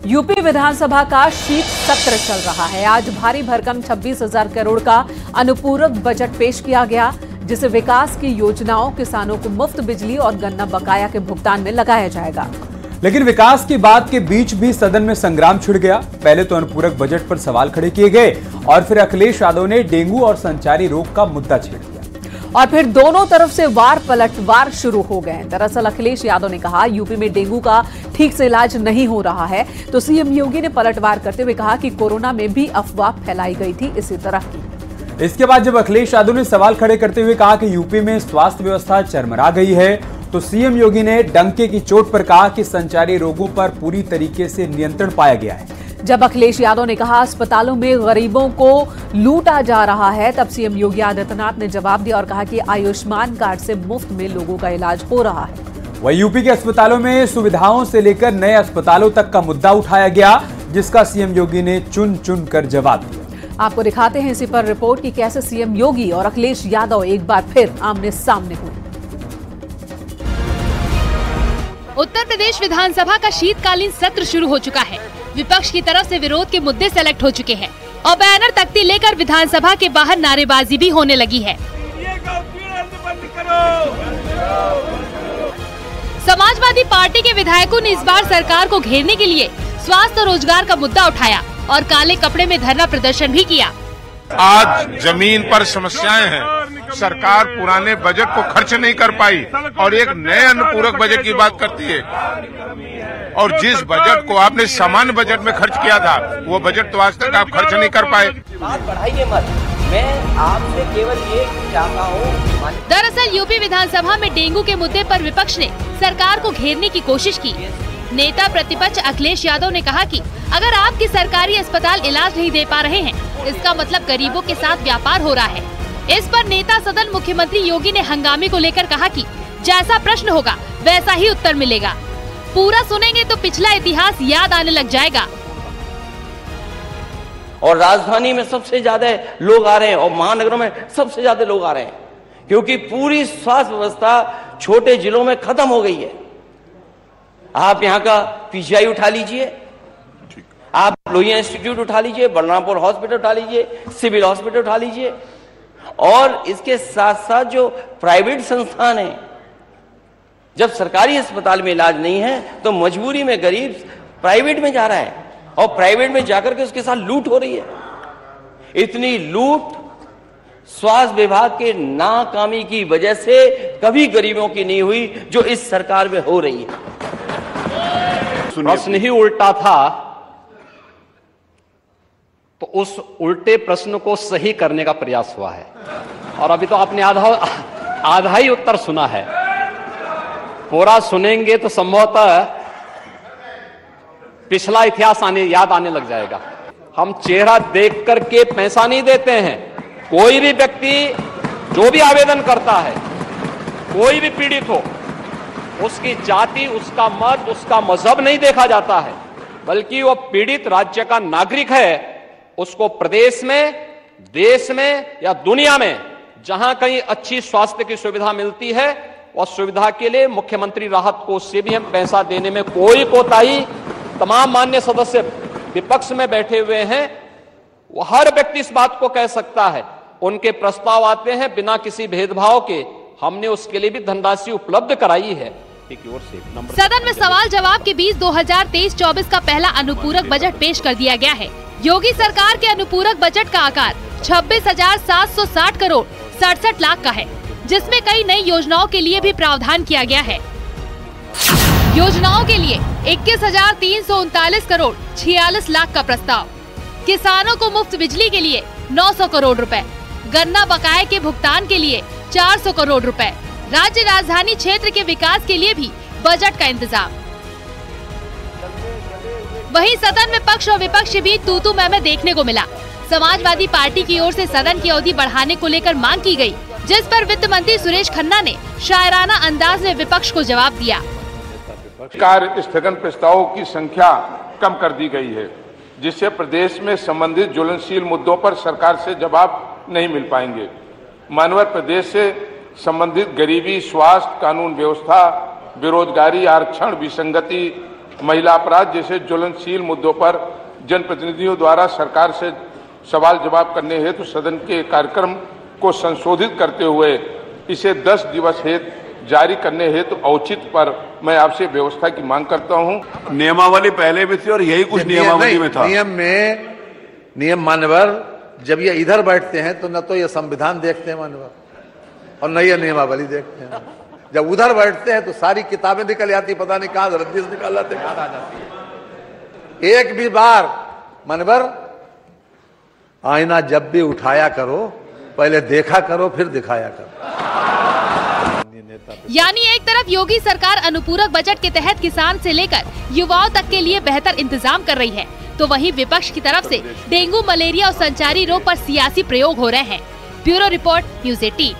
UP विधानसभा का शीत सत्र चल रहा है। आज भारी भरकम 26,000 करोड़ का अनुपूरक बजट पेश किया गया, जिसे विकास की योजनाओं, किसानों को मुफ्त बिजली और गन्ना बकाया के भुगतान में लगाया जाएगा। लेकिन विकास की बात के बीच भी सदन में संग्राम छिड़ गया। पहले तो अनुपूरक बजट पर सवाल खड़े किए गए और फिर अखिलेश यादव ने डेंगू और संचारी रोग का मुद्दा छेड़ दिया और फिर दोनों तरफ से वार पलटवार शुरू हो गए। दरअसल अखिलेश यादव ने कहा यूपी में डेंगू का ठीक से इलाज नहीं हो रहा है, तो सीएम योगी ने पलटवार करते हुए कहा कि कोरोना में भी अफवाह फैलाई गई थी इसी तरह की। इसके बाद जब अखिलेश यादव ने सवाल खड़े करते हुए कहा कि यूपी में स्वास्थ्य व्यवस्था चरमरा गई है, तो सीएम योगी ने डंके की चोट पर कहा कि संचारी रोगों पर पूरी तरीके से नियंत्रण पाया गया है। जब अखिलेश यादव ने कहा अस्पतालों में गरीबों को लूटा जा रहा है, तब सीएम योगी आदित्यनाथ ने जवाब दिया और कहा कि आयुष्मान कार्ड से मुफ्त में लोगों का इलाज हो रहा है। वहीं यूपी के अस्पतालों में सुविधाओं से लेकर नए अस्पतालों तक का मुद्दा उठाया गया, जिसका सीएम योगी ने चुन चुन कर जवाब दिया। आपको दिखाते हैं इसी पर रिपोर्ट कि कैसे सीएम योगी और अखिलेश यादव एक बार फिर आमने सामने हुए। उत्तर प्रदेश विधानसभा का शीतकालीन सत्र शुरू हो चुका है। विपक्ष की तरफ से विरोध के मुद्दे सेलेक्ट हो चुके हैं और बैनर तख्ती लेकर विधानसभा के बाहर नारेबाजी भी होने लगी है। समाजवादी पार्टी के विधायकों ने इस बार सरकार को घेरने के लिए स्वास्थ्य और रोजगार का मुद्दा उठाया और काले कपड़े में धरना प्रदर्शन भी किया। आज जमीन पर समस्याएं हैं, सरकार पुराने बजट को खर्च नहीं कर पाई और एक नए अनुपूरक बजट की बात करती है, और जिस बजट को आपने सामान्य बजट में खर्च किया था वो बजट तो आज तक आप खर्च नहीं कर पाए। बात बढ़ाइए मत, मैं आपसे केवल ये चाहता हूँ। दरअसल यूपी विधानसभा में डेंगू के मुद्दे पर विपक्ष ने सरकार को घेरने की कोशिश की। नेता प्रतिपक्ष अखिलेश यादव ने कहा कि अगर आपकी सरकारी अस्पताल इलाज नहीं दे पा रहे हैं, इसका मतलब गरीबों के साथ व्यापार हो रहा है। इस पर नेता सदन मुख्यमंत्री योगी ने हंगामे को लेकर कहा कि जैसा प्रश्न होगा वैसा ही उत्तर मिलेगा। पूरा सुनेंगे तो पिछला इतिहास याद आने लग जाएगा। और राजधानी में सबसे ज्यादा लोग आ रहे हैं और महानगरों में सबसे ज्यादा लोग आ रहे हैं, क्योंकि पूरी स्वास्थ्य व्यवस्था छोटे जिलों में खत्म हो गई है। आप यहाँ का पीजीआई उठा लीजिए, आप लोहिया इंस्टीट्यूट उठा लीजिए, बलरामपुर हॉस्पिटल उठा लीजिए, सिविल हॉस्पिटल उठा लीजिए, और इसके साथ साथ जो प्राइवेट संस्थान है, जब सरकारी अस्पताल में इलाज नहीं है तो मजबूरी में गरीब प्राइवेट में जा रहा है और प्राइवेट में जाकर के उसके साथ लूट हो रही है। इतनी लूट स्वास्थ्य विभाग के नाकामी की वजह से कभी गरीबों की नहीं हुई जो इस सरकार में हो रही है। प्रश्न ही उल्टा था तो उस उल्टे प्रश्न को सही करने का प्रयास हुआ है, और अभी तो आपने आधा ही उत्तर सुना है। पूरा सुनेंगे तो संभवतः पिछला इतिहास याद आने लग जाएगा। हम चेहरा देख करके पैसा नहीं देते हैं। कोई भी व्यक्ति जो भी आवेदन करता है, कोई भी पीड़ित हो, उसकी जाति, उसका मत, उसका मजहब नहीं देखा जाता है, बल्कि वो पीड़ित राज्य का नागरिक है। उसको प्रदेश में, देश में या दुनिया में जहां कहीं अच्छी स्वास्थ्य की सुविधा मिलती है, और सुविधा के लिए मुख्यमंत्री राहत कोष से भी हम पैसा देने में कोई कोताही, तमाम मान्य सदस्य विपक्ष में बैठे हुए हैं, वो हर व्यक्ति इस बात को कह सकता है। उनके प्रस्ताव आते हैं बिना किसी भेदभाव के, हमने उसके लिए भी धनराशि उपलब्ध कराई है। सदन में सवाल जवाब के बीच 2023-24 का पहला अनुपूरक बजट पेश कर दिया गया है। योगी सरकार के अनुपूरक बजट का आकार 26,760 करोड़ 67 लाख का है, जिसमें कई नई योजनाओं के लिए भी प्रावधान किया गया है। योजनाओं के लिए 21,339 करोड़ 46 लाख का प्रस्ताव, किसानों को मुफ्त बिजली के लिए 900 करोड़ रुपए, गन्ना बकाये के भुगतान के लिए 400 करोड़ रुपए, राज्य राजधानी क्षेत्र के विकास के लिए भी बजट का इंतजाम। वहीं सदन में पक्ष और विपक्ष के बीच तू-तू मैं देखने को मिला। समाजवादी पार्टी की ओर से सदन की अवधि बढ़ाने को लेकर मांग की गई, जिस पर वित्त मंत्री सुरेश खन्ना ने शायराना अंदाज में विपक्ष को जवाब दिया। कार्य स्थगन प्रस्तावों की संख्या कम कर दी गई है, जिससे प्रदेश में संबंधित ज्वलनशील मुद्दों पर सरकार से जवाब नहीं मिल पाएंगे। मानवर प्रदेश से संबंधित गरीबी, स्वास्थ्य, कानून व्यवस्था, बेरोजगारी, आरक्षण, विसंगति, महिला अपराध जैसे ज्वलनशील मुद्दों पर जनप्रतिनिधियों द्वारा सरकार से सवाल जवाब करने हेतु सदन के कार्यक्रम को संशोधित करते हुए इसे 10 दिवस हेतु जारी करने हेतु औचित्य पर मैं आपसे व्यवस्था की मांग करता हूं। नियमावली पहले भी थी और यही कुछ नियमावली में था। नियम मान्यवर जब ये इधर बैठते हैं तो न तो ये संविधान देखते हैं मान्यवर और न ये नियमावली देखते हैं। जब उधर बैठते हैं तो सारी किताबें निकल जाती, पता नहीं कहां रद्दी से निकाल लाते, कहां आ जाती है। एक भी बार मान्यवर आईना जब भी उठाया करो पहले देखा करो फिर दिखाया करो। यानी एक तरफ योगी सरकार अनुपूरक बजट के तहत किसान से लेकर युवाओं तक के लिए बेहतर इंतजाम कर रही है, तो वहीं विपक्ष की तरफ से डेंगू, मलेरिया और संचारी रोग पर सियासी प्रयोग हो रहे हैं। Bureau report, news 18।